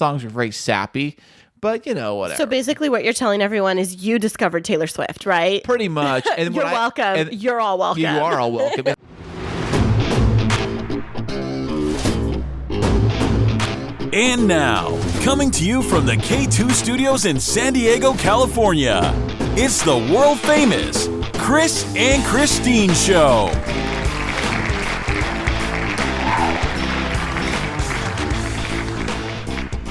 songs are very sappy, but whatever. So basically what you're telling everyone is you discovered Taylor Swift, right? Pretty much. And You're welcome. You're all welcome. You are all welcome. And now, coming to you from the K2 Studios in San Diego, California, it's the world-famous Chris and Christine Show.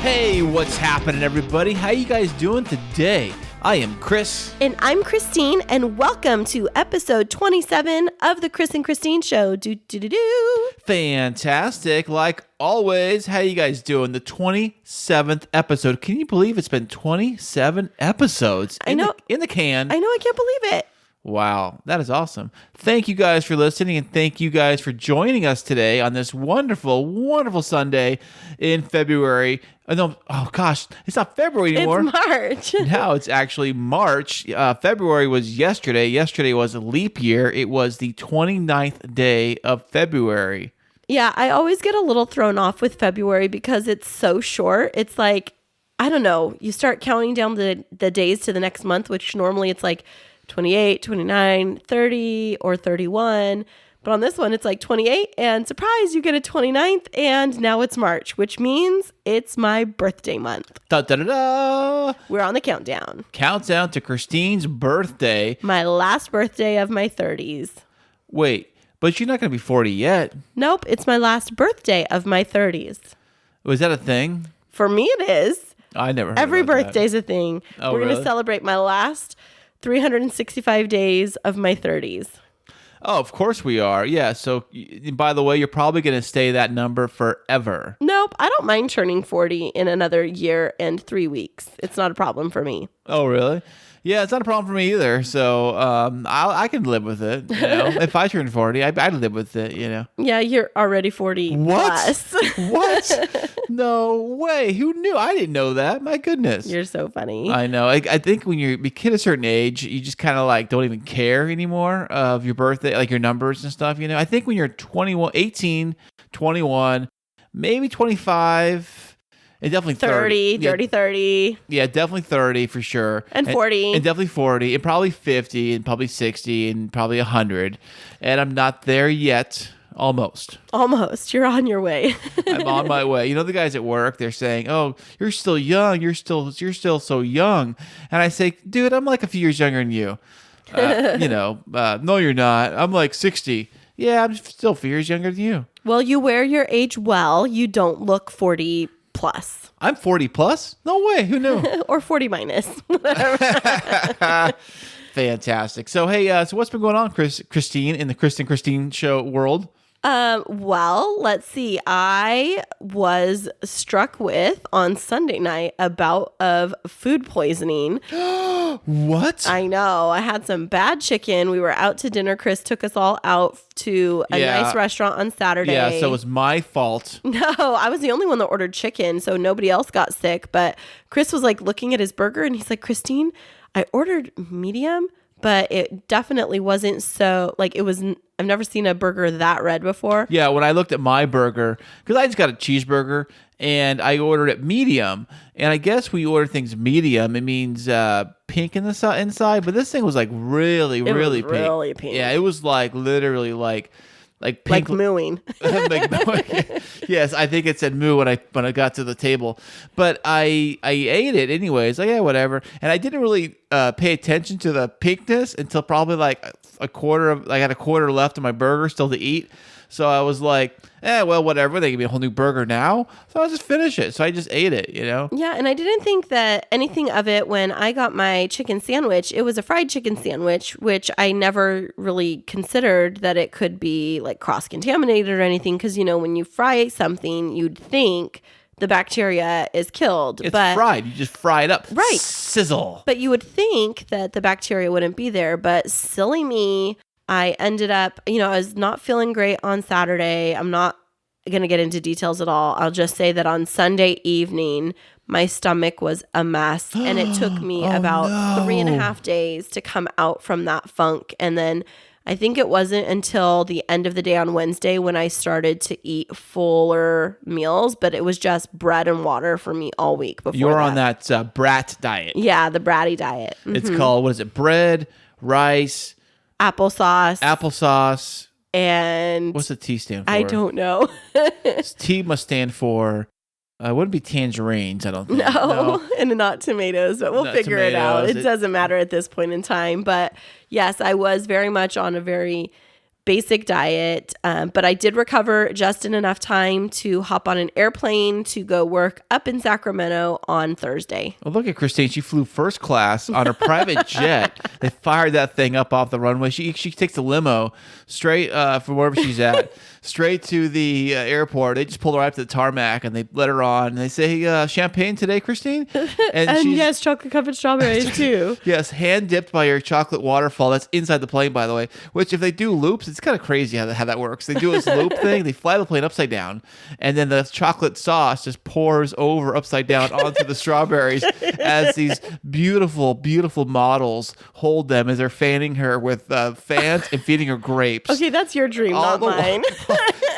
Hey, what's happening, everybody? How you guys doing today? I am Chris. And I'm Christine, and welcome to episode 27 of the Chris and Christine Show. Do-do-do-do. Fantastic. Like always, how you guys doing? The 27th episode. Can you believe it's been 27 episodes I know. In the can? I know, I can't believe it. Wow, that is awesome. Thank you guys for listening, and thank you guys for joining us today on this wonderful, wonderful Sunday in February. Oh gosh, it's not February anymore. It's March. Now it's actually March. February was yesterday. Yesterday was a leap year. It was the 29th day of February. Yeah, I always get a little thrown off with February because it's so short. It's like, I don't know, you start counting down the days to the next month, which normally it's like 28, 29, 30, or 31. But on this one, it's like 28, and surprise, you get a 29th, and now it's March, which means it's my birthday month. Da, da, da, da. We're on the countdown. Countdown to Christine's birthday. My last birthday of my 30s. Wait, but you're not going to be 40 yet. Nope, it's my last birthday of my 30s. Was that a thing? For me, it is. I never heard Every about that. birthday's a thing. Oh, We're going to really? celebrate my last 365 days of my 30s. Oh, of course we are. Yeah. So, by the way, you're probably going to stay that number forever. Nope, I don't mind turning 40 in another year and 3 weeks. It's not a problem for me. Oh, really? Yeah, it's not a problem for me either. So, I can live with it. If I turn 40, I'd live with it. Yeah, you're already 40 What? plus. What? No way. Who knew? I didn't know that. My goodness. You're so funny. I know. I think when you hit a certain age, you just kind of like don't even care anymore of your birthday, like your numbers and stuff. I think when you're 21, 18, 21, maybe 25, and definitely 30. Dirty 30. Yeah, definitely 30 for sure. And 40. And definitely 40, and probably 50, and probably 60, and probably 100. And I'm not there yet. Almost. You're on your way. I'm on my way. The guys at work, they're saying, "Oh, you're still young. You're still so young." And I say, "Dude, I'm like a few years younger than you." No, you're not. I'm like 60. Yeah, I'm still a few years younger than you. Well, you wear your age well. You don't look 40 plus. I'm 40 plus? No way. Who knew? Or 40 minus. Fantastic. So, hey, so what's been going on, Christine, in the Chris and Christine Show world? Well, let's see. I was struck with on Sunday night a bout of food poisoning. What? I know. I had some bad chicken. We were out to dinner. Chris took us all out to a nice restaurant on Saturday. Yeah, so it was my fault. No, I was the only one that ordered chicken, so nobody else got sick. But Chris was like looking at his burger and he's like, "Christine, I ordered medium, but it definitely wasn't so, like, it was, I've never seen a burger that red before." Yeah, when I looked at my burger, because I just got a cheeseburger, and I ordered it medium, and I guess we order things medium. It means pink in the inside, but this thing was like really pink. Really pink. Yeah, it was like literally like pink. Like mooing. Yes, I think it said moo when I got to the table, but I ate it anyways. Like, yeah, whatever. And I didn't really pay attention to the pinkness until probably like I had a quarter left of my burger still to eat. So I was like, well, whatever. They give me a whole new burger now. So I'll just finish it. So I just ate it, Yeah, and I didn't think that anything of it when I got my chicken sandwich. It was a fried chicken sandwich, which I never really considered that it could be like cross-contaminated or anything. Because, when you fry something, you'd think the bacteria is killed. It's fried. You just fry it up. Right. Sizzle. But you would think that the bacteria wouldn't be there. But silly me, I ended up, I was not feeling great on Saturday. I'm not going to get into details at all. I'll just say that on Sunday evening, my stomach was a mess. And it took me about 3.5 days to come out from that funk. And then I think it wasn't until the end of the day on Wednesday when I started to eat fuller meals, but it was just bread and water for me all week before You're on that brat diet. Yeah, the bratty diet. It's called, what is it? Bread, rice, Applesauce. And what's the T stand for? I don't know. T must stand for, it wouldn't be tangerines, I don't think. No, and not tomatoes, but we'll figure it out. It doesn't matter at this point in time. But yes, I was very much on a very basic diet, but I did recover just in enough time to hop on an airplane to go work up in Sacramento on Thursday. Well, look at Christine. She flew first class on her private jet. They fired that thing up off the runway. She takes a limo straight from wherever she's at, straight to the airport. They just pulled her right up to the tarmac and they let her on. And they say, champagne today, Christine? And yes, chocolate covered strawberries too. Yes, hand dipped by your chocolate waterfall. That's inside the plane, by the way, which if they do loops, it's kind of crazy how that works. They do this loop thing. They fly the plane upside down, and then the chocolate sauce just pours over upside down onto the strawberries as these beautiful, beautiful models hold them as they're fanning her with fans and feeding her grapes. Okay, that's your dream, not mine.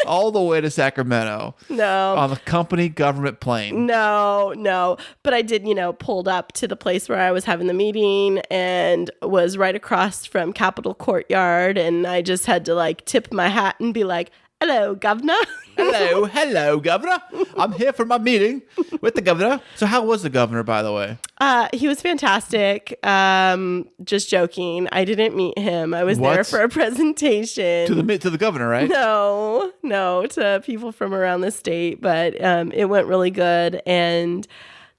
All the way to Sacramento. No. On the company government plane. No. But I did, pulled up to the place where I was having the meeting and was right across from Capitol Courtyard. And I just had to tip my hat and be like, hello, governor. Hello, governor. I'm here for my meeting with the governor. So how was the governor, by the way? He was fantastic. Just joking. I didn't meet him. I was there for a presentation. To the governor, right? No, to people from around the state. But it went really good. And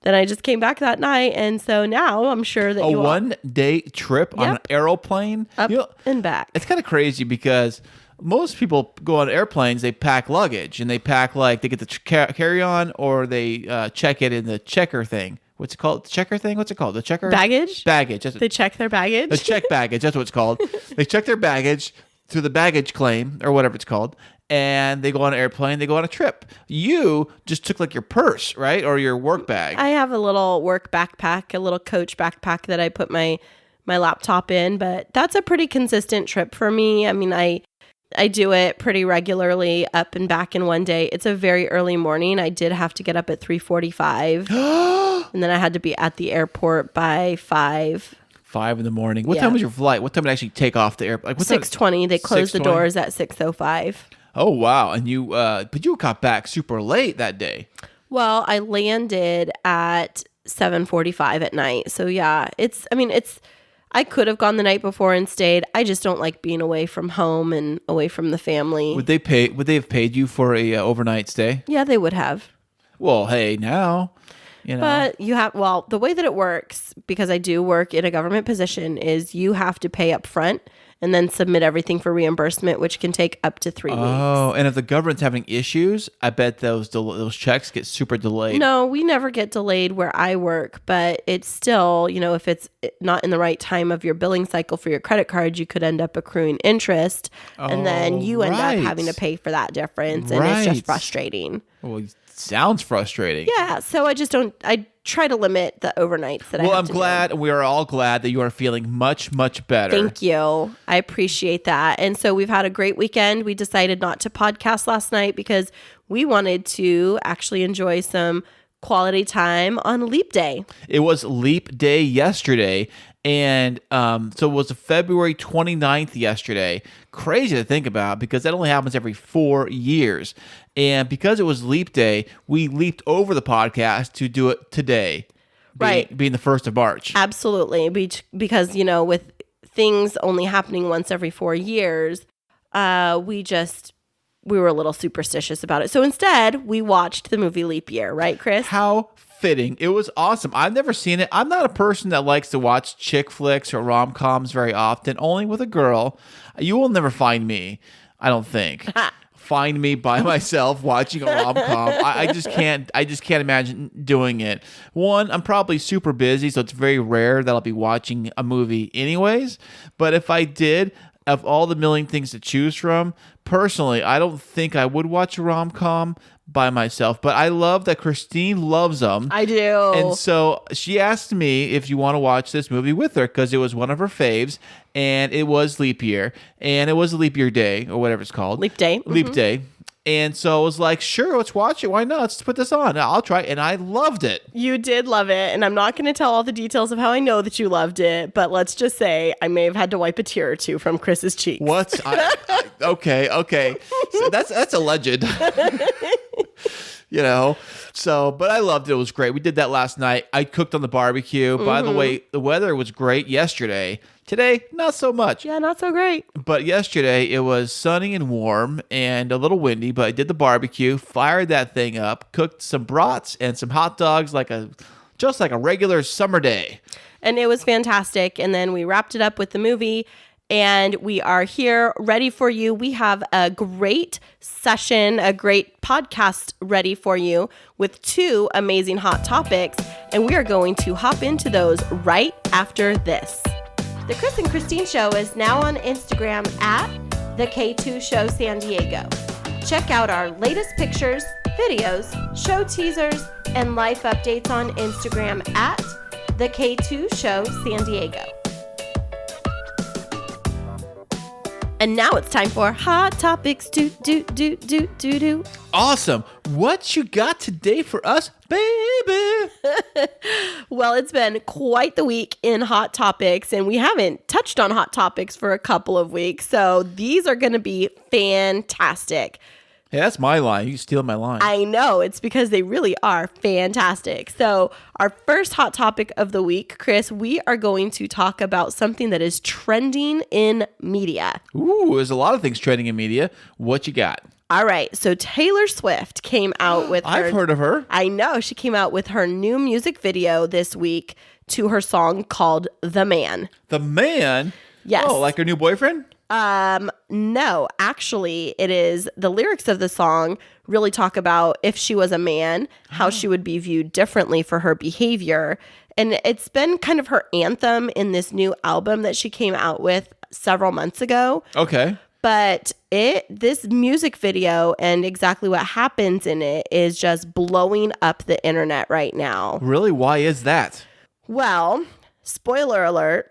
then I just came back that night. And so now I'm sure that a one-day trip on an aeroplane? Up and back. It's kind of crazy because most people go on airplanes, they pack luggage and they pack they get the carry-on or they check it in the checker thing. What's it called? The checker thing? What's it called? The checker? Baggage? Baggage. They check their baggage? The check baggage. That's what it's called. They check their baggage through the baggage claim or whatever it's called. And they go on an airplane, they go on a trip. You just took your purse, right? Or your work bag. I have a little work backpack, a little Coach backpack that I put my laptop in. But that's a pretty consistent trip for me. I mean, I do it pretty regularly, up and back in one day. It's a very early morning. I did have to get up at 3:45, and then I had to be at the airport by 5. 5 in the morning. What time was your flight? What time did it actually take off the airport? 6:20. They closed the doors at 6:05. Oh wow! And but you got back super late that day. Well, I landed at 7:45 at night. So yeah, I could have gone the night before and stayed. I just don't like being away from home and away from the family. Would they have paid you for a overnight stay? Yeah, they would have. Well, hey, now, But the way that it works, because I do work in a government position, is you have to pay up front and then submit everything for reimbursement, which can take up to 3 weeks. Oh, and if the government's having issues, I bet those checks get super delayed. No, we never get delayed where I work, but it's still, if it's not in the right time of your billing cycle for your credit card, you could end up accruing interest, and then you end up having to pay for that difference, and it's just frustrating. Well, it sounds frustrating. Yeah, so I try to limit the overnights that I have to do. Well, I'm glad, we are all glad that you are feeling much, much better. Thank you. I appreciate that. And so we've had a great weekend. We decided not to podcast last night because we wanted to actually enjoy some quality time on Leap Day. It was Leap Day yesterday. And so it was February 29th yesterday. Crazy to think about because that only happens every 4 years. And because it was Leap Day, we leaped over the podcast to do it today. Being the 1st of March. Absolutely. Because, with things only happening once every 4 years, we were a little superstitious about it. So instead, we watched the movie Leap Year. Right, Chris? How fitting. It was awesome. I've never seen it. I'm not a person that likes to watch chick flicks or rom-coms very often, only with a girl. You will never find me, I don't think. Find me by myself watching a rom-com. I just can't imagine doing it. One, I'm probably super busy, so it's very rare that I'll be watching a movie anyways. But if I did, of all the million things to choose from, personally, I don't think I would watch a rom-com by myself, but I love that Christine loves them. I do. And so she asked me if you want to watch this movie with her because it was one of her faves, and it was leap year, and it was a leap year day, or whatever it's called. Leap day. Leap day. And so I was like, sure, let's watch it. Why not? Let's put this on. I'll try it. And I loved it. You did love it, and I'm not going to tell all the details of how I know that you loved it, but let's just say I may have had to wipe a tear or two from Chris's cheeks. What? Okay. So that's a legend. But I loved it. It was great. We did that last night. I cooked on the barbecue. By the way, the weather was great yesterday. Today, not so much. Yeah, not so great. But yesterday, it was sunny and warm and a little windy, but I did the barbecue, fired that thing up, cooked some brats and some hot dogs just like a regular summer day. And it was fantastic. And then we wrapped it up with the movie, and we are here ready for you. We have a great session, a great podcast ready for you with 2 amazing hot topics, and we are going to hop into those right after this. The Chris and Christine Show is now on Instagram at The K2 Show San Diego. Check out our latest pictures, videos, show teasers, and life updates on Instagram at The K2 Show San Diego. And now it's time for Hot Topics. Do. Awesome. What you got today for us, baby? Well, it's been quite the week in Hot Topics, and we haven't touched on Hot Topics for a couple of weeks. So these are going to be fantastic. Hey, that's my line. You steal my line. I know. It's because they really are fantastic. So our first hot topic of the week, Chris, we are going to talk about something that is trending in media. Ooh, there's a lot of things trending in media. What you got? All right. So Taylor Swift came out with I've heard of her. I know. She came out with her new music video this week to her song called The Man. The Man? Yes. Oh, like her new boyfriend? No, actually, it is the lyrics of the song really talk about if she was a man, how she would be viewed differently for her behavior. And it's been kind of her anthem in this new album that she came out with several months ago. Okay. But this music video and exactly what happens in it is just blowing up the internet right now. Really? Why is that? Well, spoiler alert.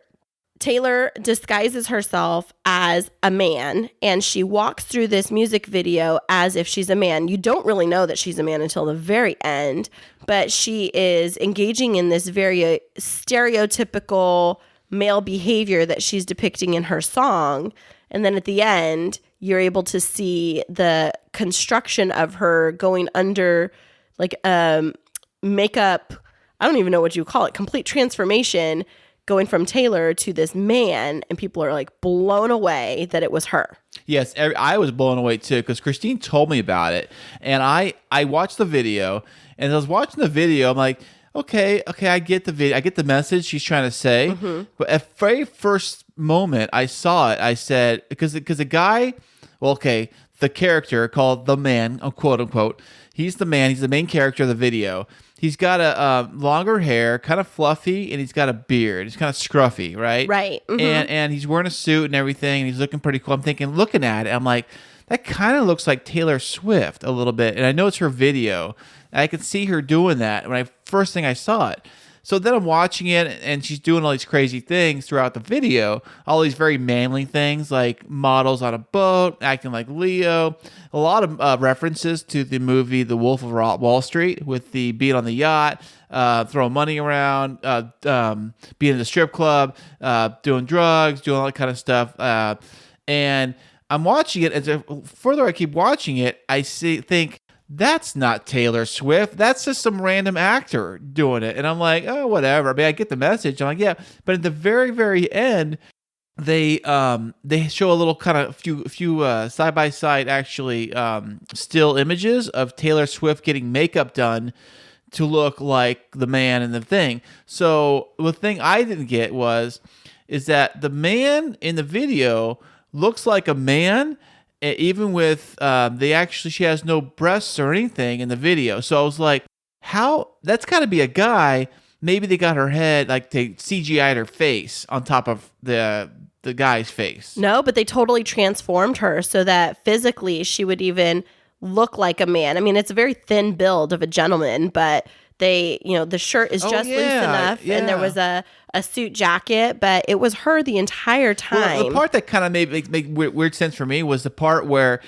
Taylor disguises herself as a man, and she walks through this music video as if she's a man. You don't really know that she's a man until the very end, but she is engaging in this very stereotypical male behavior that she's depicting in her song. And then at the end, you're able to see the construction of her going under like makeup. I don't even know what you call it. Complete transformation, going from Taylor to this man, and people are like blown away that it was her. Yes, I was blown away too because Christine told me about it, and I watched the video, and as I was watching the video, I'm like, okay, I get the video, I get the message she's trying to say, but at very first moment I saw it, I said because the guy, the character called the man, quote unquote, he's the man, he's the main character of the video. He's got a longer hair, kind of fluffy, and he's got a beard. He's kind of scruffy, right? Right. Mm-hmm. And he's wearing a suit and everything, and he's looking pretty cool. I'm thinking, looking at it, I'm like, that kind of looks like Taylor Swift a little bit. And I know it's her video. I could see her doing that when first thing I saw it. So then I'm watching it, and she's doing all these crazy things throughout the video, all these very manly things, like models on a boat, acting like Leo, a lot of references to the movie The Wolf of Wall Street, with the being on the yacht, throwing money around, being in the strip club, doing drugs, doing all that kind of stuff. And I'm watching it, and the further I keep watching it, I think, that's not Taylor Swift. That's just some random actor doing it. And I'm like, oh, whatever. I mean, I get the message. I'm like, yeah. But at the very, very end, they show a little kind of few side by side actually still images of Taylor Swift getting makeup done to look like the man in the thing. So the thing I didn't get is that the man in the video looks like a man. Even with, she has no breasts or anything in the video. So I was like, that's got to be a guy. Maybe they got her head, like they CGI'd her face on top of the the guy's face. No, but they totally transformed her so that physically she would even look like a man. I mean, it's a very thin build of a gentleman, but they, the shirt is just loose enough, and there was a suit jacket, but it was her the entire time. Well, the part that kind of made weird sense for me was the part where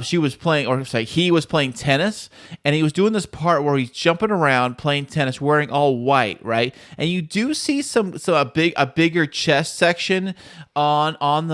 he was playing tennis, and he was doing this part where he's jumping around playing tennis wearing all white, right? And you do see a bigger chest section on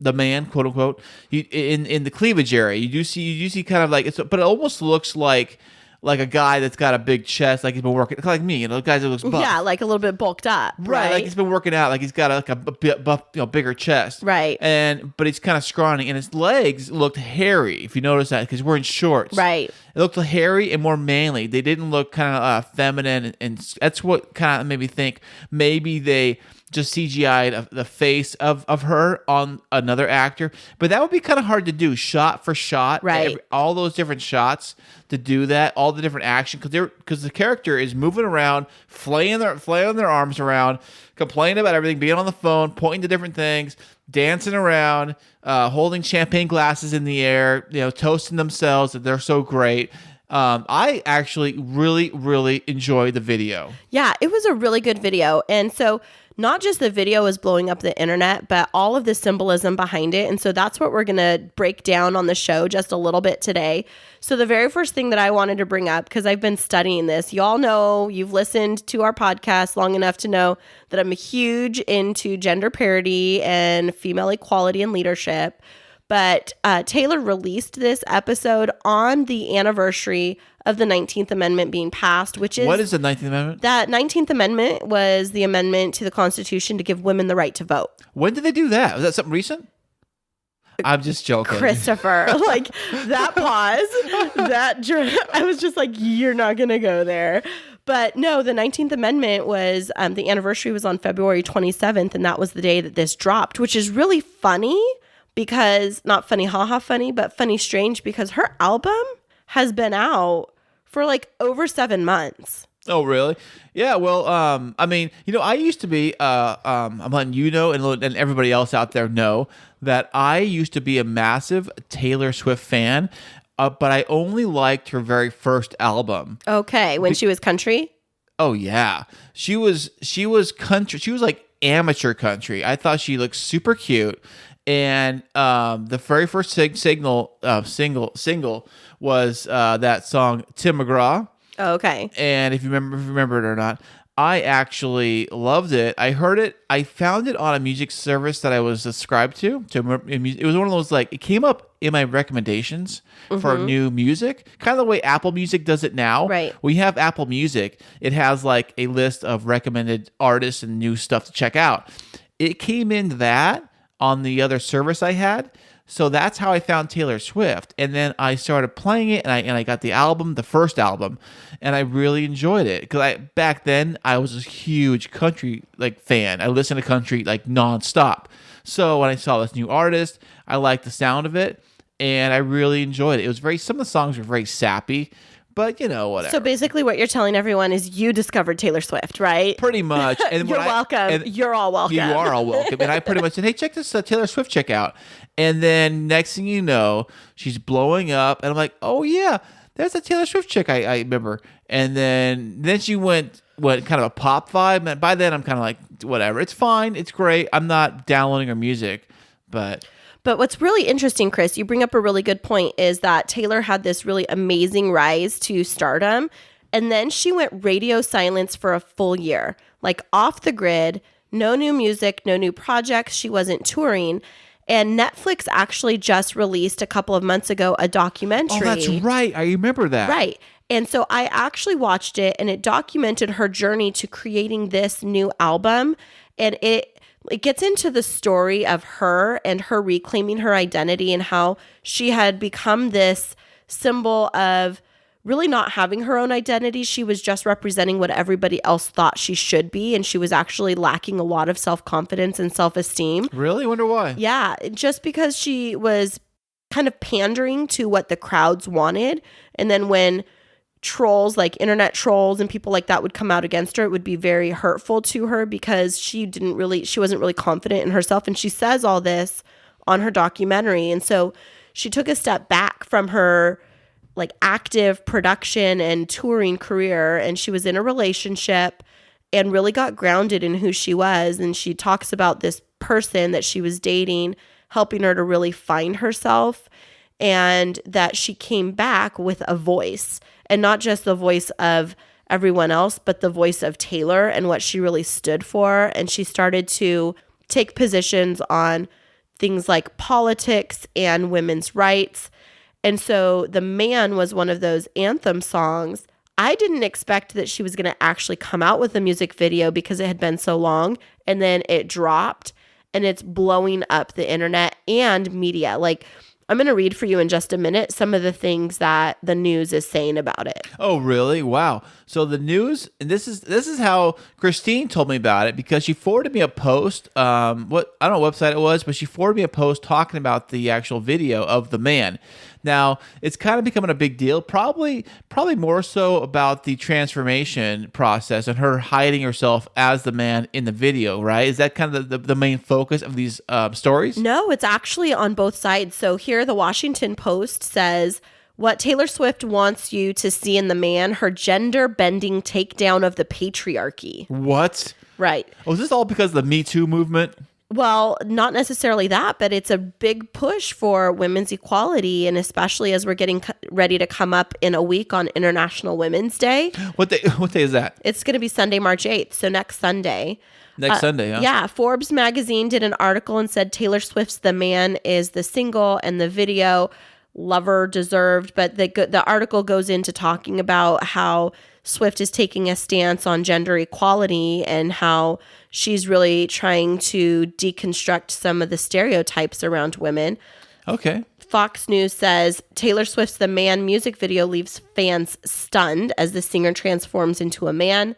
the man, quote unquote, in the cleavage area. You do see kind of like but it almost looks like a guy that's got a big chest, like he's been working, like me, guys that looks buff. Yeah, like a little bit bulked up, right? Like he's been working out, like he's got like a bit buff, bigger chest, right? But he's kind of scrawny, and his legs looked hairy. If you notice that, because he's wearing shorts, right? It looked hairy and more manly. They didn't look kind of feminine, and that's what kind of made me think maybe they just CGI'd the face of her on another actor. But that would be kind of hard to do shot for shot. Right. All those different shots to do that, all the different action, because the character is moving around, flailing their arms around, complaining about everything, being on the phone, pointing to different things, dancing around, holding champagne glasses in the air, toasting themselves that they're so great. I actually really, really enjoyed the video. Yeah, it was a really good video. And so not just the video is blowing up the internet, but all of the symbolism behind it. And so that's what we're going to break down on the show just a little bit today. So the very first thing that I wanted to bring up, because I've been studying this, y'all know, you've listened to our podcast long enough to know that I'm huge into gender parity and female equality and leadership. But Taylor released this episode on the anniversary of the 19th Amendment being passed, which is... What is the 19th Amendment? That 19th Amendment was the amendment to the Constitution to give women the right to vote. When did they do that? Was that something recent? I'm just joking. Christopher, like that pause, I was just like, you're not going to go there. But no, the 19th Amendment was, the anniversary was on February 27th, and that was the day that this dropped, which is really funny because, not funny, haha funny, but funny strange because her album has been out for like over 7 months. Oh, really? Yeah, well, I mean, I used to be, I'm letting you know and everybody else out there know that I used to be a massive Taylor Swift fan, but I only liked her very first album. Okay, when she was country? Oh, yeah. She was country. She was like amateur country. I thought she looked super cute. And the very first single was that song Tim McGraw. Oh, okay. And if you remember it or not, I actually loved it. I heard it. I found it on a music service that I was subscribed to. It was one of those, like, it came up in my recommendations for new music, kind of the way Apple Music does it now. Right. We have Apple Music. It has like a list of recommended artists and new stuff to check out. It came in that on the other service I had. So that's how I found Taylor Swift. And then I started playing it, and I got the album, the first album, and I really enjoyed it. Because back then, I was a huge country fan. I listened to country nonstop. So when I saw this new artist, I liked the sound of it, and I really enjoyed it. It was some of the songs were very sappy, but whatever. So basically what you're telling everyone is you discovered Taylor Swift, right? Pretty much. And You're welcome. You're all welcome. You are all welcome. And I pretty much said, hey, check this Taylor Swift chick out. And then next thing you know, she's blowing up. And I'm like, oh, yeah, there's a Taylor Swift chick I remember. And then she went kind of a pop vibe. And by then, I'm kind of like, whatever. It's fine. It's great. I'm not downloading her music. But what's really interesting, Chris, you bring up a really good point, is that Taylor had this really amazing rise to stardom. And then she went radio silence for a full year, like off the grid, no new music, no new projects. She wasn't touring. And Netflix actually just released a couple of months ago a documentary. Oh, that's right. I remember that. Right. And so I actually watched it, and it documented her journey to creating this new album. And it gets into the story of her and her reclaiming her identity and how she had become this symbol of really not having her own identity. She was just representing what everybody else thought she should be, and she was actually lacking a lot of self-confidence and self-esteem. Really? Wonder why? Yeah, just because she was kind of pandering to what the crowds wanted. And then when trolls, like internet trolls and people like that would come out against her, it would be very hurtful to her because she wasn't really confident in herself. And she says all this on her documentary. And so she took a step back from her like active production and touring career, and she was in a relationship and really got grounded in who she was. And she talks about this person that she was dating helping her to really find herself, and that she came back with a voice, and not just the voice of everyone else, but the voice of Taylor and what she really stood for. And she started to take positions on things like politics and women's rights. And so The Man was one of those anthem songs. I didn't expect that she was going to actually come out with a music video because it had been so long, and then it dropped and it's blowing up the internet and media. Like, I'm going to read for you in just a minute some of the things that the news is saying about it. Oh, really? Wow. So the news, and this is how Christine told me about it, because she forwarded me a post. I don't know what website it was, but she forwarded me a post talking about the actual video of The Man. Now, it's kind of becoming a big deal, probably more so about the transformation process and her hiding herself as the man in the video, right? Is that kind of the main focus of these stories? No, it's actually on both sides. So here, the Washington Post says, what Taylor Swift wants you to see in The Man, her gender-bending takedown of the patriarchy. What? Right. Oh, is this all because of the Me Too movement? Well, not necessarily that, but it's a big push for women's equality, and especially as we're getting ready to come up in a week on International Women's Day. What day is that? It's going to be Sunday, March 8th, so next Sunday. Next Sunday, huh? Yeah, Forbes magazine did an article and said Taylor Swift's The Man is the single and the video lover deserved, but the article goes into talking about how Swift is taking a stance on gender equality and how she's really trying to deconstruct some of the stereotypes around women. Okay. Fox News says Taylor Swift's The Man music video leaves fans stunned as the singer transforms into a man.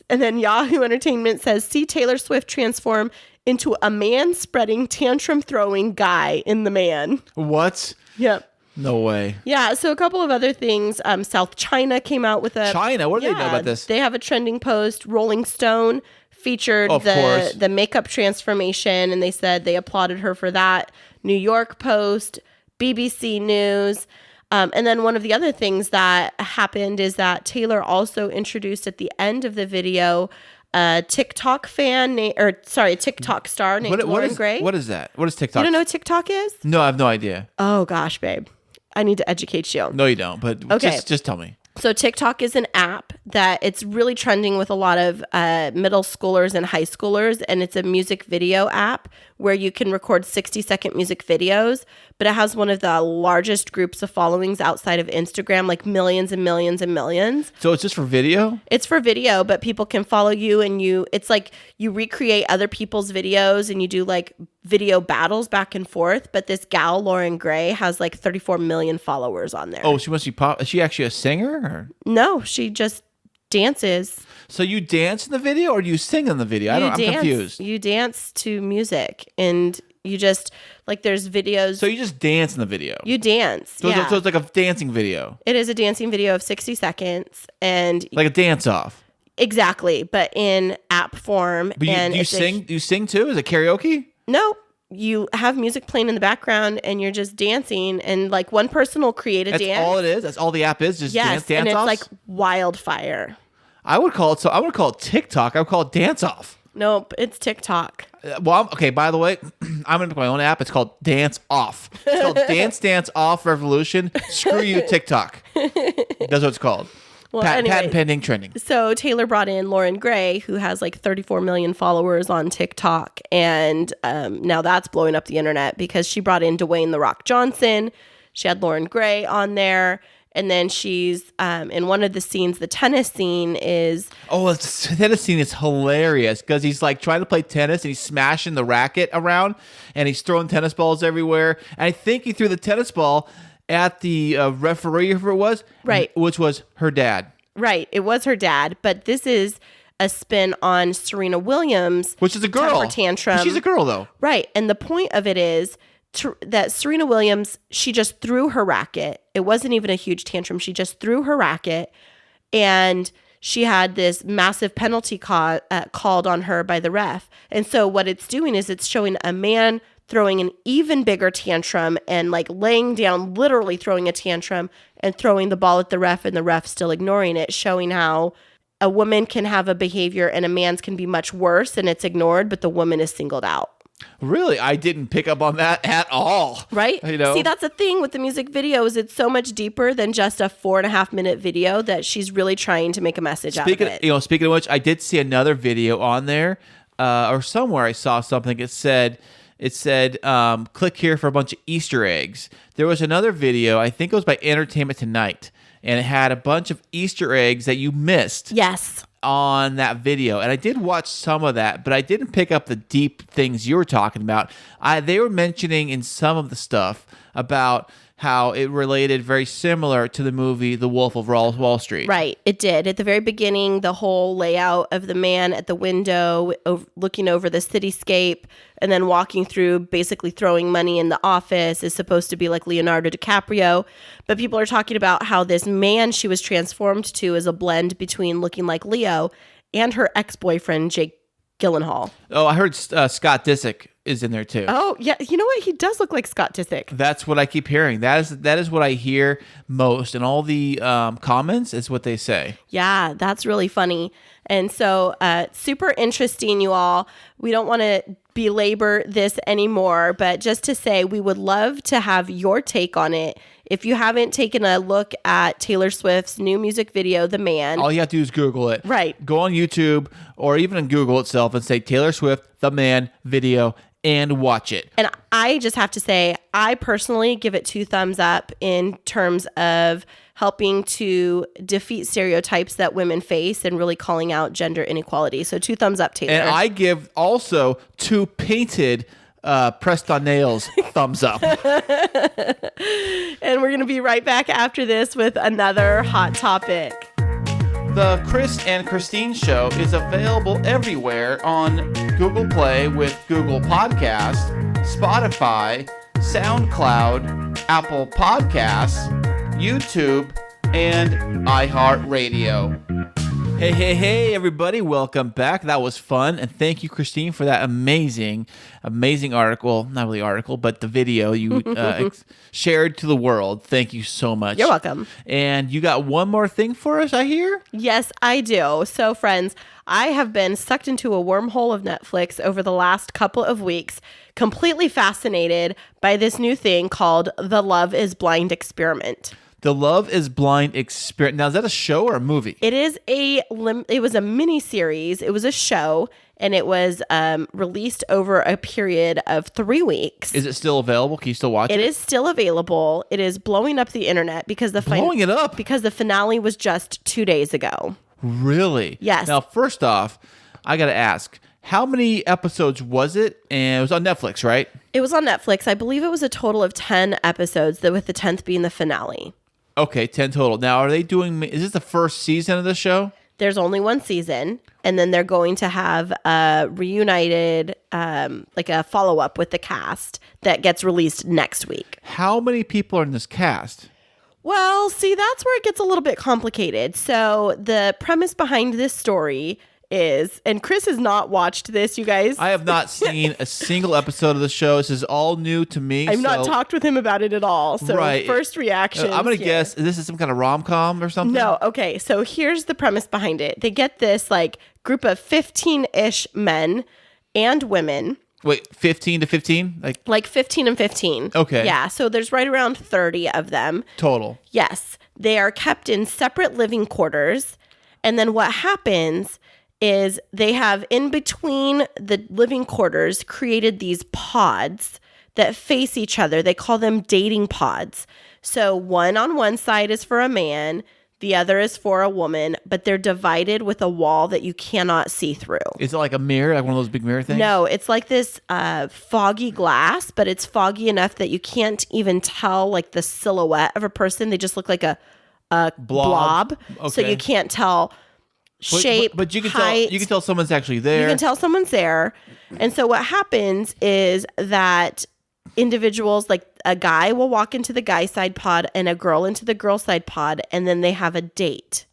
And then Yahoo Entertainment says, see Taylor Swift transform into a man-spreading, tantrum-throwing guy in The Man. What? Yep. No way. Yeah, so a couple of other things. South China came out with a... China? What do they know about this? They have a trending post. Rolling Stone featured the makeup transformation, and they said they applauded her for that. New York Post, BBC News. And then one of the other things that happened is that Taylor also introduced at the end of the video a TikTok star named Lauren Gray. What is that? What is TikTok? You don't know what TikTok is? No, I have no idea. Oh, gosh, babe. I need to educate you. No, you don't. But okay. just tell me. So TikTok is an app that it's really trending with a lot of middle schoolers and high schoolers. And it's a music video app where you can record 60-second music videos. But it has one of the largest groups of followings outside of Instagram, like millions and millions and millions. So it's just for video? It's for video, but people can follow you, and it's like you recreate other people's videos and you do like video battles back and forth. But this gal, Lauren Gray, has like 34 million followers on there. Oh, she must be Is she actually a singer? Or? No, she just dances. So you dance in the video or do you sing in the video? I'm confused. You dance to music, and you just like there's videos. So you just dance in the video. You dance. So, yeah. So it's like a dancing video. It is a dancing video of 60 seconds, and like a dance off. Exactly, but in app form. But you sing? Do you sing too? Is it karaoke? No. You have music playing in the background and you're just dancing, and like one person will create a dance. That's all it is? That's all the app is? Just dance and it's offs? like wildfire. I would call it TikTok. I would call it dance off. Nope, it's TikTok. Okay, by the way, I'm going to make my own app. It's called Dance Off. It's called Dance Off Revolution. Screw you, TikTok. That's what it's called. Well, patent pending trending. So Taylor brought in Lauren Gray, who has like 34 million followers on TikTok. And now that's blowing up the internet because she brought in Dwayne The Rock Johnson. She had Lauren Gray on there. And then she's in one of the scenes, the tennis scene is... Oh, the tennis scene is hilarious because he's like trying to play tennis and he's smashing the racket around and he's throwing tennis balls everywhere. And I think he threw the tennis ball at the referee, whoever it was. Right. Which was her dad. Right. It was her dad. But this is a spin on Serena Williams. Which is a girl. Temper tantrum. She's a girl, though. Right. And the point of it is that Serena Williams, she just threw her racket. It wasn't even a huge tantrum. She just threw her racket, and she had this massive penalty called on her by the ref. And so what it's doing is it's showing a man throwing an even bigger tantrum and like laying down, literally throwing a tantrum and throwing the ball at the ref, and the ref still ignoring it, showing how a woman can have a behavior and a man's can be much worse and it's ignored, but the woman is singled out. Really? I didn't pick up on that at all. Right? You know? See, that's the thing with the music videos. It's so much deeper than just a 4.5 minute video that she's really trying to make a message out of it. Speaking of which, I did see another video on there, or somewhere I saw something. It said, click here for a bunch of Easter eggs. There was another video, I think it was by Entertainment Tonight, and it had a bunch of Easter eggs that you missed. Yes. On that video, and I did watch some of that, but I didn't pick up the deep things you were talking about. They were mentioning in some of the stuff about how it related very similar to the movie The Wolf of Wall Street. Right, it did. At the very beginning, the whole layout of the man at the window looking over the cityscape and then walking through, basically throwing money in the office, is supposed to be like Leonardo DiCaprio. But people are talking about how this man she was transformed to is a blend between looking like Leo and her ex-boyfriend, Jake Gyllenhaal. Oh, I heard Scott Disick is in there too. Oh, yeah. You know what? He does look like Scott Disick. That's what I keep hearing. That is what I hear most in all the comments is what they say. Yeah, that's really funny. And so super interesting, you all. We don't want to belabor this anymore, but just to say we would love to have your take on it. If you haven't taken a look at Taylor Swift's new music video, The Man. All you have to do is Google it. Right. Go on YouTube or even on Google itself and say Taylor Swift, The Man video, and watch it. And I just have to say, I personally give it 2 thumbs up in terms of helping to defeat stereotypes that women face and really calling out gender inequality. So 2 thumbs up, Taylor. And I give also 2 painted pressed on nails thumbs up. And we're going to be right back after this with another hot topic. The Chris and Christine Show is available everywhere on Google Play with Google Podcasts, Spotify, SoundCloud, Apple Podcasts, YouTube, and iHeartRadio. Hey, everybody. Welcome back. That was fun. And thank you, Christine, for that amazing article. Not really article, but the video you shared to the world. Thank you so much. You're welcome. And you got one more thing for us, I hear? Yes, I do. So, friends, I have been sucked into a wormhole of Netflix over the last couple of weeks, completely fascinated by this new thing called the Love is Blind Experiment. The Love is Blind Experiment. Now, is that a show or a movie? It was a mini series. It was a show, and it was released over a period of 3 weeks. Is it still available? Can you still watch it? It is still available. It is blowing up the internet because blowing it up because the finale was just 2 days ago. Really? Yes. Now, first off, I got to ask, how many episodes was it? And it was on Netflix, right? It was on Netflix. I believe it was a total of 10 episodes, with the 10th being the finale. Okay, 10 total. Now, is this the first season of the show? There's only 1 season, and then they're going to have a reunited, like a follow-up with the cast that gets released next week. How many people are in this cast? Well, see, that's where it gets a little bit complicated. So the premise behind this story is, and Chris has not watched this, you guys. I have not seen a single episode of the show. This is all new to me. I've not talked with him about it at all. So right. First reaction. I'm going to guess, this is some kind of rom-com or something? No. Okay. So here's the premise behind it. They get this like group of 15-ish men and women. Wait, 15 to 15? Like 15 and 15. Okay. Yeah. So there's right around 30 of them. Total. Yes. They are kept in separate living quarters. And then what happens is they have in between the living quarters created these pods that face each other. They call them dating pods. So one on one side is for a man, the other is for a woman, but they're divided with a wall that you cannot see through. Is it like a mirror, like one of those big mirror things? No, it's like this foggy glass, but it's foggy enough that you can't even tell like the silhouette of a person. They just look like a blob. Okay. So you can't tell shape, but you can height. you can tell someone's actually there. You can tell someone's there. And so what happens is that individuals, like a guy will walk into the guy side pod and a girl into the girl side pod, and then they have a date.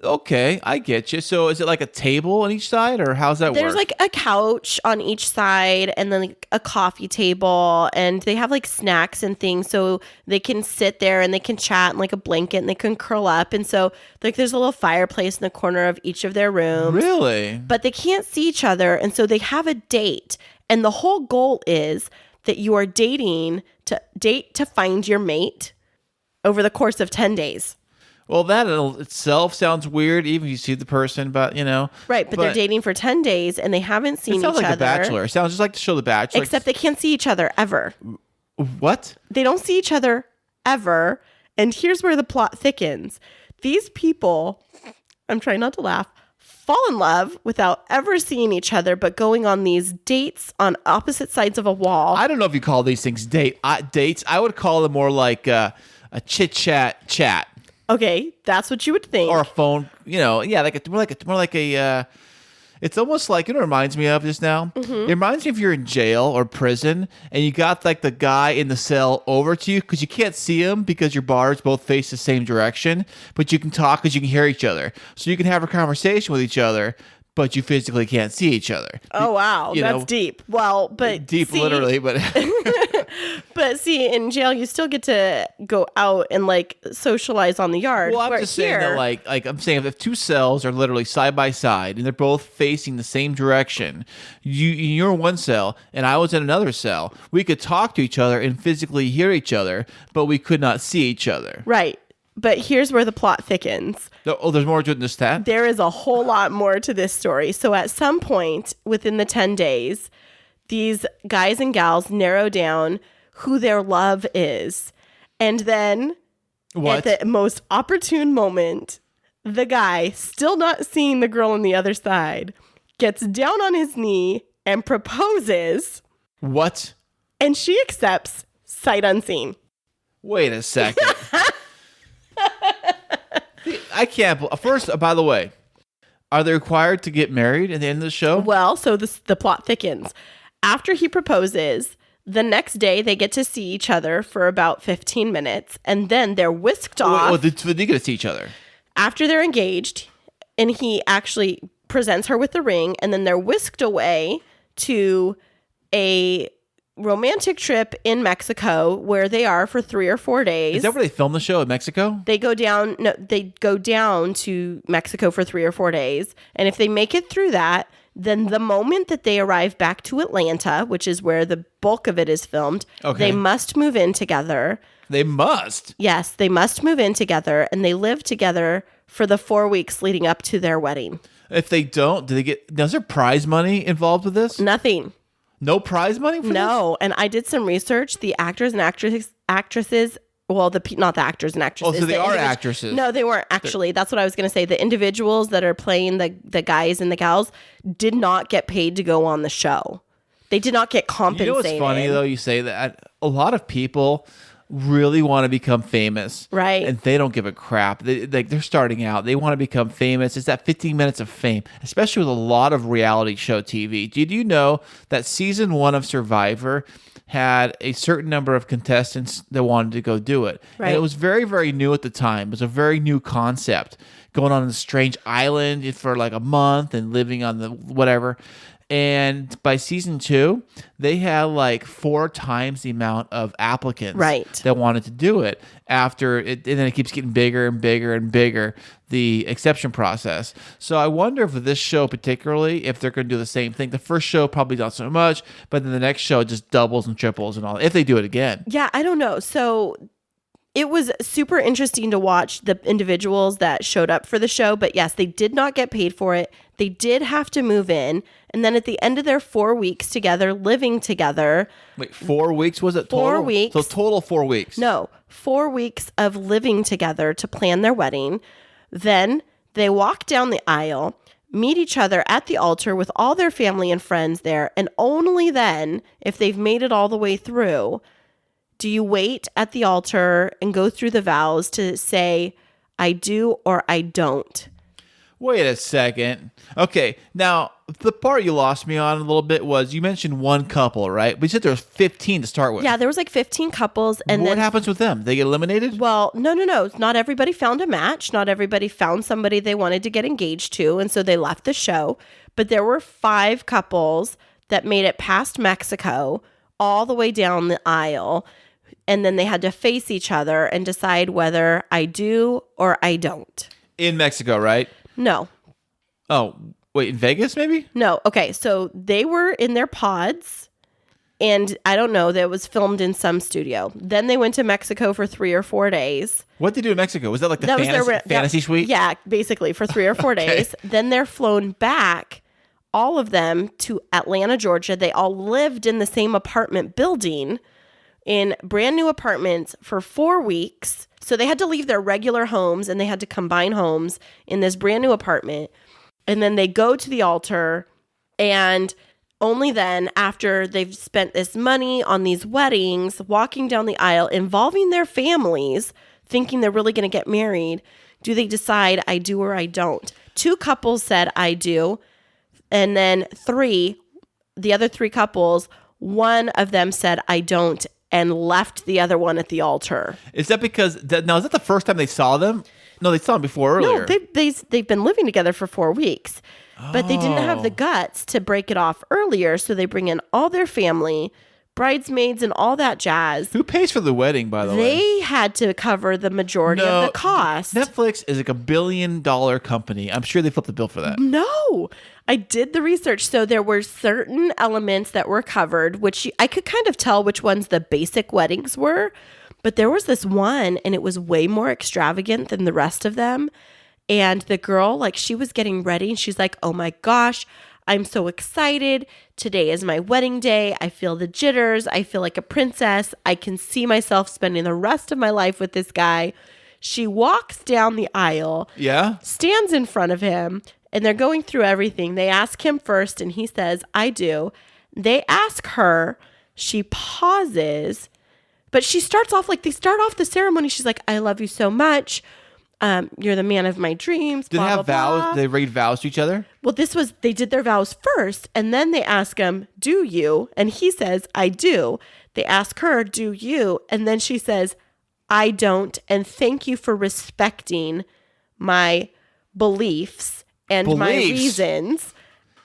Okay, I get you. So is it like a table on each side, or how's that work? There's like a couch on each side and then like a coffee table, and they have like snacks and things so they can sit there and they can chat and like a blanket and they can curl up. And so like there's a little fireplace in the corner of each of their rooms. Really? But they can't see each other, and so they have a date. And the whole goal is that you are dating to find your mate over the course of 10 days. Well, that in itself sounds weird, even if you see the person, but Right, but they're dating for 10 days and they haven't seen each other. It sounds like The Bachelor. It sounds just like the show The Bachelor. Except they can't see each other ever. What? They don't see each other ever. And here's where the plot thickens. These people, I'm trying not to laugh, fall in love without ever seeing each other, but going on these dates on opposite sides of a wall. I don't know if you call these things dates. I would call them more like a chit-chat. Okay, that's what you would think. Or a phone, more like a it's almost like, it reminds me of just now. Mm-hmm. It reminds me if you're in jail or prison and you got like the guy in the cell over to you because you can't see him because your bars both face the same direction, but you can talk because you can hear each other. So you can have a conversation with each other, but you physically can't see each other. Oh, wow. That's deep. Well, but deep, literally, but but see, in jail, you still get to go out and like socialize on the yard. Well, I'm just saying that, like I'm saying, if two cells are literally side by side and they're both facing the same direction, you're in one cell and I was in another cell. We could talk to each other and physically hear each other, but we could not see each other. Right. But here's where the plot thickens. Oh, there's more to it than just that? There is a whole lot more to this story. So at some point within the 10 days, these guys and gals narrow down who their love is. And then at the most opportune moment, the guy, still not seeing the girl on the other side, gets down on his knee and proposes. What? And she accepts sight unseen. Wait a second. I can't. First, by the way, are they required to get married at the end of the show? Well, so the plot thickens. After he proposes, the next day they get to see each other for about 15 minutes, and then they're whisked off. Well, they get to see each other. After they're engaged, and he actually presents her with the ring, and then they're whisked away to a romantic trip in Mexico where they are for 3 or 4 days. Is that where they filmed the show, in Mexico? They go down to Mexico for 3 or 4 days. And if they make it through that, then the moment that they arrive back to Atlanta, which is where the bulk of it is filmed, they must move in together. They must? Yes, they must move in together, and they live together for the 4 weeks leading up to their wedding. If they don't, is there prize money involved with this? Nothing. No prize money for this? No, and I did some research. The actors and actresses, well, not the actors and actresses. Oh, so they are actresses. No, they weren't actually. That's what I was going to say. The individuals that are playing the guys and the gals did not get paid to go on the show. They did not get compensated. You know what's funny, though? You say that. A lot of people really want to become famous. Right. And they don't give a crap. They're starting out. They want to become famous. It's that 15 minutes of fame, especially with a lot of reality show TV. Did you know that season 1 of Survivor had a certain number of contestants that wanted to go do it? Right. And it was very, very new at the time. It was a very new concept, going on a strange island for like a month and living on the whatever. And by season 2, they had like 4 times the amount of applicants that wanted to do it. After it, and then it keeps getting bigger and bigger and bigger, the exception process. So I wonder if with this show particularly, if they're going to do the same thing. The first show probably not so much, but then the next show just doubles and triples and all. If they do it again, yeah, I don't know. So it was super interesting to watch the individuals that showed up for the show. But yes, they did not get paid for it. They did have to move in. And then at the end of their 4 weeks together, living together. Wait, 4 weeks was it total? 4 weeks. So total 4 weeks. No, 4 weeks of living together to plan their wedding. Then they walk down the aisle, meet each other at the altar with all their family and friends there. And only then, if they've made it all the way through, do you wait at the altar and go through the vows to say, I do or I don't? Wait a second. Okay, now the part you lost me on a little bit was you mentioned one couple, right? But you said there was 15 to start with. Yeah, there was like 15 couples, and What then happens with them? They get eliminated? well, no. Not everybody found a match. Not everybody found somebody they wanted to get engaged to, and so they left the show. But there were 5 couples that made it past Mexico, all the way down the aisle, and then they had to face each other and decide whether I do or I don't. In Mexico, right? No. Oh, wait, in Vegas maybe? No. Okay. So they were in their pods, and I don't know, that was filmed in some studio. Then they went to Mexico for 3 or 4 days. What did they do in Mexico? Was that like the That was fantasy suite? Yeah, basically for 3 or 4 Okay. days. Then they're flown back, all of them, to Atlanta, Georgia. They all lived in the same apartment building in brand new apartments for 4 weeks. So they had to leave their regular homes and they had to combine homes in this brand new apartment. And then they go to the altar, and only then, after they've spent this money on these weddings, walking down the aisle, involving their families, thinking they're really going to get married, do they decide I do or I don't. 2 couples said I do. And then the other 3 couples, one of them said I don't and left the other one at the altar. Is that because now is that the first time they saw them? No, they saw them before earlier. No, they've been living together for 4 weeks, but they didn't have the guts to break it off earlier. So they bring in all their family, bridesmaids, and all that jazz. Who pays for the wedding, by the way? They had to cover the majority of the cost. Netflix is like $1 billion company. I'm sure they flipped the bill for that. No, I did the research. So there were certain elements that were covered, which I could kind of tell which ones the basic weddings were. But there was this one, and it was way more extravagant than the rest of them. And the girl, like, she was getting ready, and she's like, oh my gosh, I'm so excited. Today is my wedding day. I feel the jitters. I feel like a princess. I can see myself spending the rest of my life with this guy. She walks down the aisle, Yeah? stands in front of him, and they're going through everything. They ask him first, and he says, I do. They ask her. She pauses, but she starts off like they start off the ceremony. She's like, I love you so much. You're the man of my dreams. Did blah, they have blah, vows? blah. Did they read vows to each other? Well, they did their vows first, and then they ask him, do you? And he says, I do. They ask her, do you? And then she says, I don't. And thank you for respecting my beliefs and my reasons.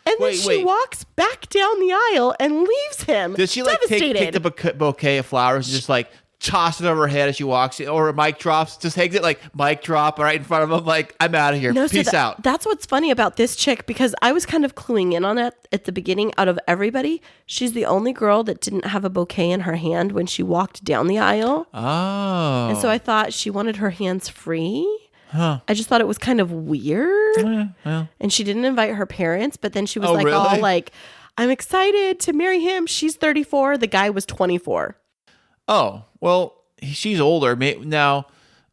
And then she walks back down the aisle and leaves him. Did she like take the bouquet of flowers and just like toss it over her head as she walks, or a mic drops, just hangs it like mic drop right in front of him, like, I'm out of here. No, Peace out. That's what's funny about this chick, because I was kind of cluing in on it at the beginning. Out of everybody, she's the only girl that didn't have a bouquet in her hand when she walked down the aisle. Oh. And so I thought she wanted her hands free. Huh. I just thought it was kind of weird. Well. And she didn't invite her parents, but then she was Oh, like, really? all like, I'm excited to marry him. She's 34. The guy was 24. Oh, well, she's older. Now,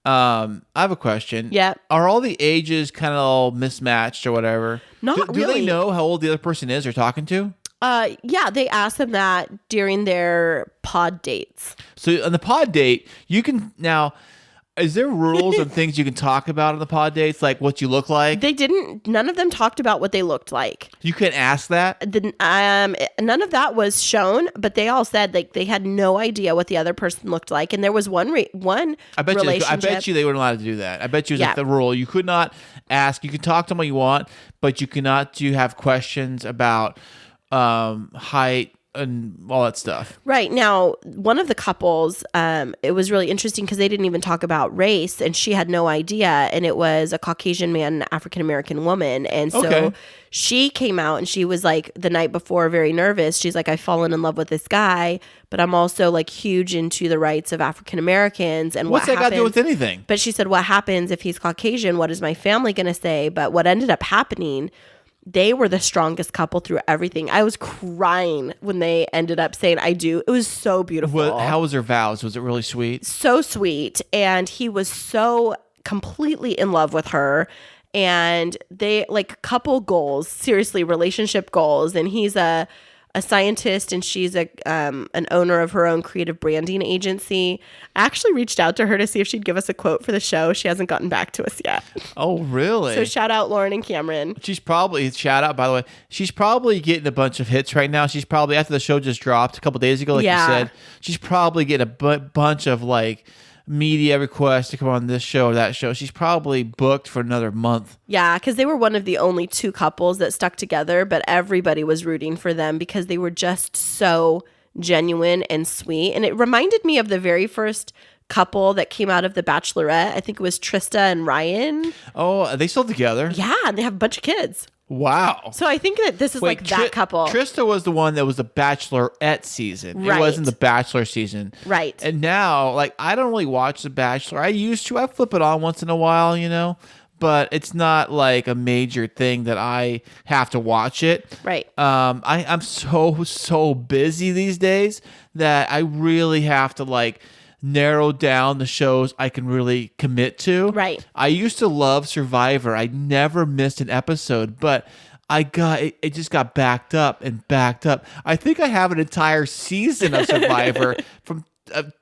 I have a question. Yeah. Are all the ages kind of all mismatched or whatever? Not Do really. they know how old the other person is they're talking to? Yeah, they asked them that during their pod dates. So on the pod date, you can now... Is there rules and things you can talk about on the pod dates, like what you look like? None of them talked about what they looked like. You can ask that? None of that was shown, but they all said like they had no idea what the other person looked like. And there was one relationship. I bet you they weren't allowed to do that. I bet you it was like Yeah. the rule. You could not ask. You can talk to them what you want, but you cannot have questions about height and all that stuff. Right. Now, one of the couples, it was really interesting because they didn't even talk about race, and she had no idea. And it was a Caucasian man and an African-American woman. And so Okay. she came out and she was like the night before very nervous. She's like, I've fallen in love with this guy, but I'm also like huge into the rights of African-Americans. And What's what that got to do happens- with anything? But she said, what happens if he's Caucasian? What is my family going to say? But what ended up happening, they were the strongest couple through everything. I was crying when they ended up saying, I do. It was so beautiful. How was their vows? Was it really sweet? So sweet. And he was so completely in love with her. And they like couple goals, seriously, relationship goals. And he's a a scientist, and she's an owner of her own creative branding agency. I actually reached out to her to see if she'd give us a quote for the show. She hasn't gotten back to us yet. Oh, really? So shout out Lauren and Cameron. She's probably, shout out, by the way, she's probably getting a bunch of hits right now. She's probably, after the show just dropped a couple days ago, like you said, she's probably getting a bunch of like media requests to come on this show or that show. She's probably booked for another month. Yeah, because they were one of the only two couples that stuck together, but everybody was rooting for them because they were just so genuine and sweet. And it reminded me of the very first couple that came out of The Bachelorette. I think it was Trista and Ryan. Oh, are they still together? Yeah, and they have a bunch of kids. Wow. So I think that this is like that couple. Trista was the one that was the Bachelorette season. Right. It wasn't the Bachelor season. Right. And now, like, I don't really watch The Bachelor. I used to. I flip it on once in a while, you know, but it's not like a major thing that I have to watch it. Right. I'm so busy these days that I really have to like narrow down the shows I can really commit to. Right. I used to love Survivor. I never missed an episode, but it just got backed up and backed up. I think I have an entire season of Survivor from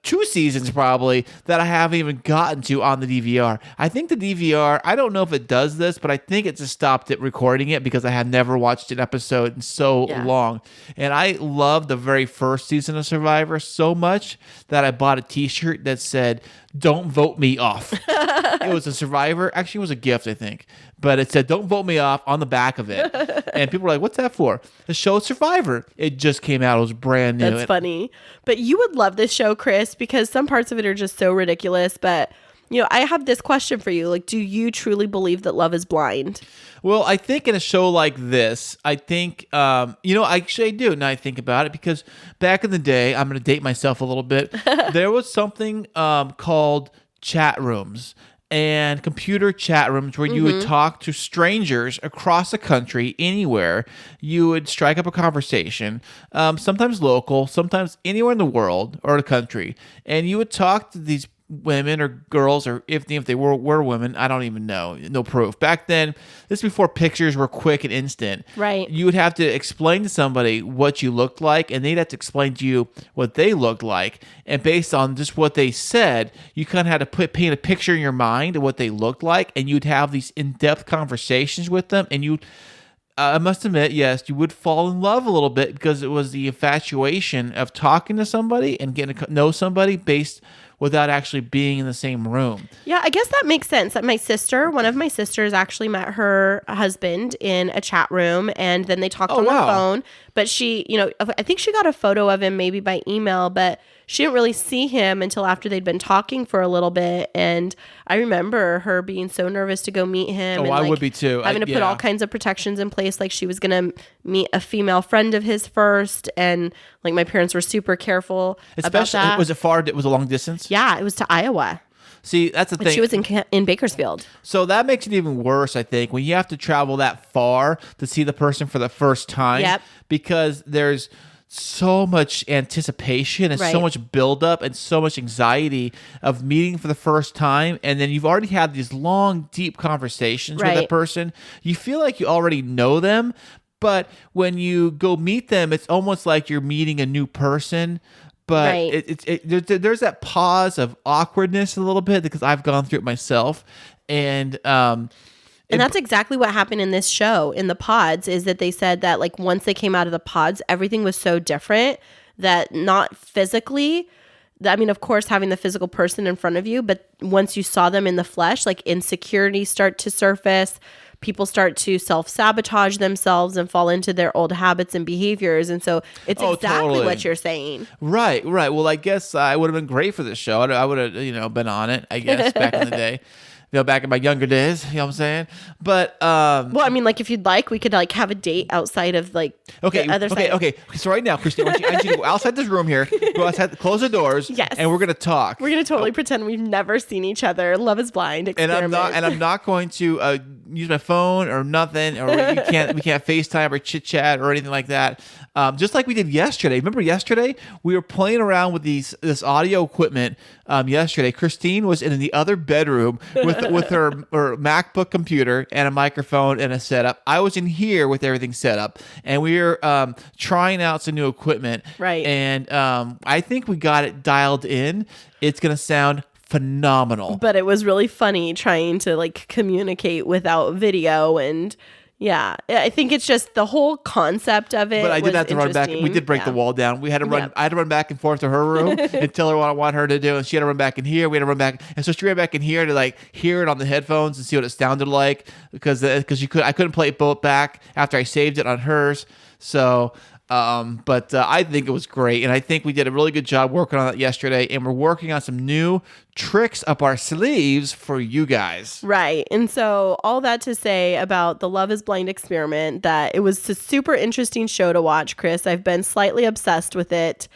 2 seasons probably that I haven't even gotten to on the DVR. I think the DVR, I don't know if it does this, but I think it just stopped it recording it because I had never watched an episode in so long. And I loved the very first season of Survivor so much that I bought a t-shirt that said, "Don't vote me off." It was a Survivor. Actually, it was a gift, I think. But it said, "Don't vote me off" on the back of it. And people were like, "What's that for?" The show Survivor. It just came out. It was brand new. That's funny. But you would love this show, Chris, because some parts of it are just so ridiculous. But, you know, I have this question for you. Like, do you truly believe that love is blind? Well, I think in a show like this, I think, actually I do now I think about it, because back in the day, I'm going to date myself a little bit, there was something called chat rooms and computer chat rooms where you would talk to strangers across the country, anywhere. You would strike up a conversation, sometimes local, sometimes anywhere in the world or the country, and you would talk to these women or girls, or if they were women, I don't even know, no proof. Back then, this is before pictures were quick and instant. Right. You would have to explain to somebody what you looked like, and they'd have to explain to you what they looked like. And based on just what they said, you kind of had to paint a picture in your mind of what they looked like, and you'd have these in-depth conversations with them, and I must admit, yes, you would fall in love a little bit because it was the infatuation of talking to somebody and getting to know somebody without actually being in the same room. Yeah, I guess that makes sense. That one of my sisters actually met her husband in a chat room, and then they talked on the phone. But she, I think she got a photo of him maybe by email, but she didn't really see him until after they'd been talking for a little bit. And I remember her being so nervous to go meet him. Oh, I would be too. Having to put all kinds of protections in place. Like, she was going to meet a female friend of his first. And like, my parents were super careful about that. Was it far? It was a long distance? Yeah, it was to Iowa. See, that's the thing. She was in Bakersfield. So that makes it even worse, I think, when you have to travel that far to see the person for the first time. Yep. Because there's so much anticipation and so much buildup and so much anxiety of meeting for the first time, and then you've already had these long, deep conversations with that person. You feel like you already know them, but when you go meet them, it's almost like you're meeting a new person. But there's that pause of awkwardness a little bit, because I've gone through it myself, and that's exactly what happened in this show, in the pods, is that they said that like once they came out of the pods, everything was so different that not physically, I mean, of course, having the physical person in front of you, but once you saw them in the flesh, like insecurities start to surface. People start to self-sabotage themselves and fall into their old habits and behaviors. And so it's exactly what you're saying. Right. Well, I guess I would have been great for this show. I would have, been on it, I guess, back in the day. Back in my younger days, you know what I'm saying? But well, I mean, like, if you'd like, we could like have a date outside of like the other side. Okay. So right now, Christine, I want you to go outside this room here, go outside, close the doors, and we're gonna talk. We're gonna totally pretend we've never seen each other. Love is blind experiment. And I'm not going to use my phone or nothing, or we can't FaceTime or chit chat or anything like that. Just like we did yesterday. Remember yesterday we were playing around with this audio equipment. Yesterday, Christine was in the other bedroom with with her MacBook computer and a microphone and a setup. I was in here with everything set up, and we were trying out some new equipment. Right. And I think we got it dialed in. It's gonna sound phenomenal. But it was really funny trying to like communicate without video, and yeah, I think it's just the whole concept of it. But I did was have to run back. We did break the Yeah. wall down. We had to run. Yep. I had to run back and forth to her room and tell her what I want her to do, and she had to run back in here. We had to run back, and so she ran back in here to like hear it on the headphones and see what it sounded like because I couldn't play it both back after I saved it on hers. So. But I think it was great, and I think we did a really good job working on it yesterday, and we're working on some new tricks up our sleeves for you guys. Right. And so all that to say about the Love is Blind experiment, that it was a super interesting show to watch, Chris. I've been slightly obsessed with it.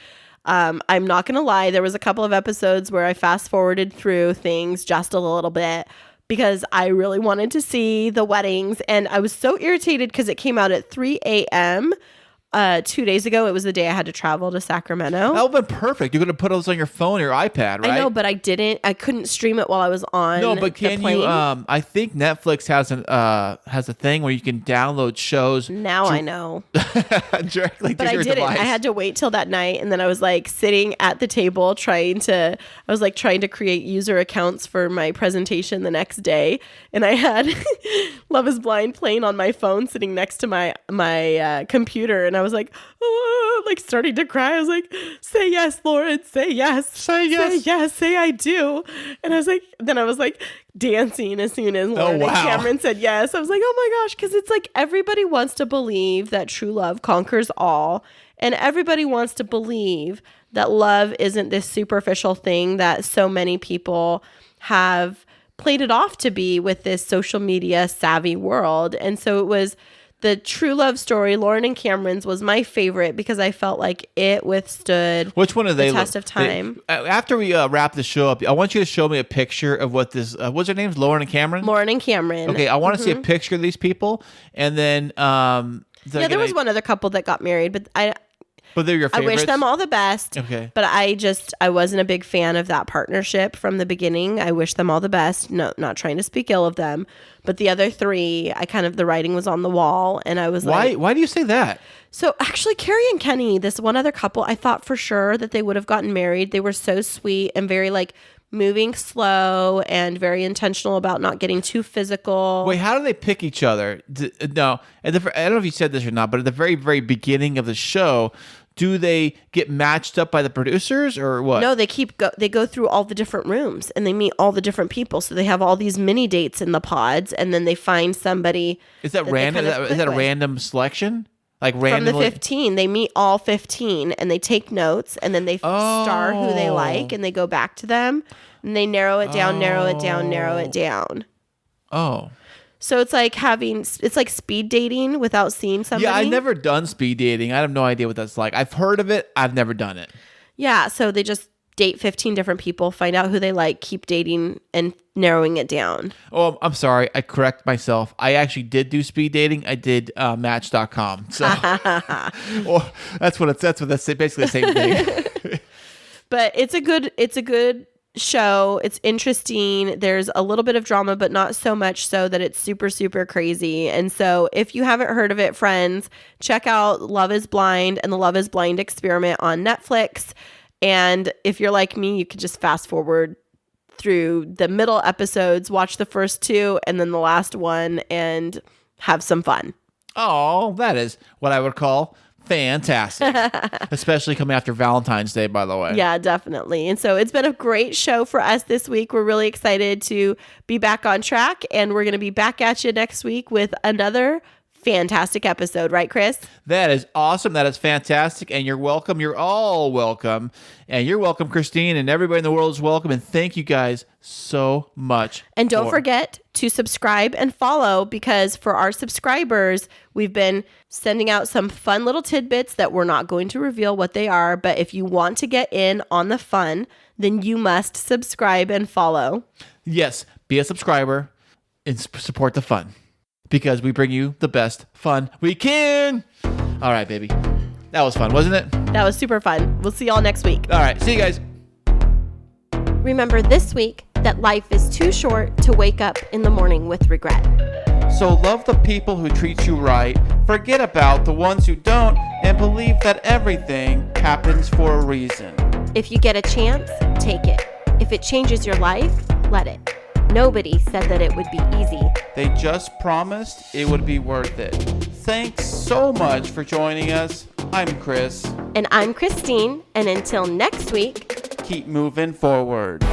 I'm not going to lie. There was a couple of episodes where I fast forwarded through things just a little bit because I really wanted to see the weddings, and I was so irritated because it came out at 3 a.m., 2 days ago. It was the day I had to travel to Sacramento. That would have been perfect. You could have put those on your phone or your iPad, right? I know, but I didn't. I couldn't stream it while I was on. No, but the can plane. you? I think Netflix has a thing where you can download shows Now I know. directly But to I your didn't. device. I had to wait till that night, and then I was like sitting at the table trying to create user accounts for my presentation the next day, and I had Love is Blind playing on my phone, sitting next to my computer, and I was like, oh, like starting to cry. I was like, "Say yes, Lauren. Say yes. Say yes. Say yes. Say I do." And I was like dancing as soon as Lauren wow. and Cameron said yes. I was like, oh my gosh, because it's like everybody wants to believe that true love conquers all, and everybody wants to believe that love isn't this superficial thing that so many people have played it off to be with this social media savvy world. And so it was the true love story, Lauren and Cameron's, was my favorite because I felt like it withstood Which one are they? the test of time. After we wrap the show up, I want you to show me a picture of what this. What's their names? Lauren and Cameron. Lauren and Cameron. Okay, I want to see a picture of these people, and then There was one other couple that got married, but But they're your I favorites. wish them all the best. Okay. But I wasn't a big fan of that partnership from the beginning. I wish them all the best. No, not trying to speak ill of them. But the other three, the writing was on the wall, and I was like, Why do you say that? So actually, Carrie and Kenny, this one other couple, I thought for sure that they would have gotten married. They were so sweet and very like moving slow and very intentional about not getting too physical. Wait, how do they pick each other? No, I don't know if you said this or not, but at the very, very beginning of the show, do they get matched up by the producers or what? No, they go through all the different rooms and they meet all the different people. So they have all these mini dates in the pods, and then they find somebody. Is that random? Is that a random selection? Like From randomly? the 15, they meet all 15 and they take notes, and then they star who they like, and they go back to them and they narrow it down, narrow it down. Oh. So it's like speed dating without seeing somebody. Yeah, I've never done speed dating. I have no idea what that's like. I've heard of it. I've never done it. Yeah, so they just date 15 different people, find out who they like, keep dating, and narrowing it down. Oh, I'm sorry. I correct myself. I actually did do speed dating. I did Match.com. So, well, that's basically the same thing. But it's a good show. It's interesting. There's a little bit of drama, but not so much so that it's super, super crazy. And so if you haven't heard of it, friends, check out Love is Blind and the Love is Blind experiment on Netflix. And if you're like me, you can just fast forward through the middle episodes, watch the first two and then the last one, and have some fun. Oh, that is what I would call fantastic. Especially coming after Valentine's Day, by the way. Yeah, definitely. And so it's been a great show for us this week. We're really excited to be back on track, and we're going to be back at you next week with another fantastic episode. Right, Chris? That is awesome. That is fantastic. And you're welcome. You're all welcome. And you're welcome, Christine, and everybody in the world is welcome. And thank you guys so much. And don't forget to subscribe and follow, because for our subscribers, we've been sending out some fun little tidbits that we're not going to reveal what they are. But if you want to get in on the fun, then you must subscribe and follow. Yes, be a subscriber and support the fun, because we bring you the best fun we can. All right, baby. That was fun, wasn't it? That was super fun. We'll see y'all next week. All right. See you guys. Remember, this week, that life is too short to wake up in the morning with regret. So love the people who treat you right, forget about the ones who don't, and believe that everything happens for a reason. If you get a chance, take it. If it changes your life, let it. Nobody said that it would be easy. They just promised it would be worth it. Thanks so much for joining us. I'm Chris. And I'm Christine, and until next week, Keep moving forward.